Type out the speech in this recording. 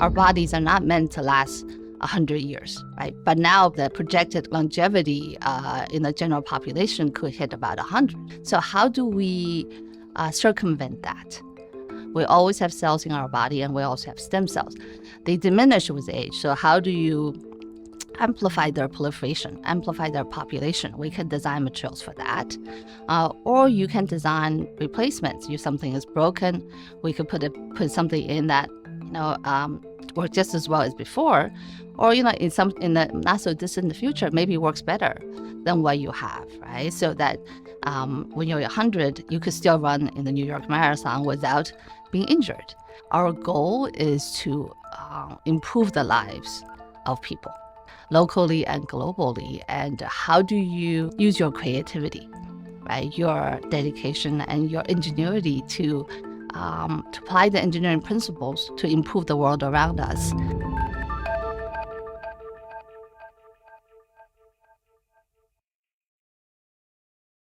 Our bodies are not meant to last 100 years, right? But now the projected longevity in the general population could hit about 100. So how do we circumvent that? We always have cells in our body, and we also have stem cells. They diminish with age. So how do you amplify their proliferation, amplify their population? We can design materials for that. Or you can design replacements. If something is broken, we could put something in that work just as well as before, or in the not so distant future, maybe works better than what you have, right? So that when you're 100, you could still run in the New York Marathon without being injured. Our goal is to improve the lives of people, locally and globally. And how do you use your creativity, right? Your dedication and your ingenuity to apply the engineering principles to improve the world around us.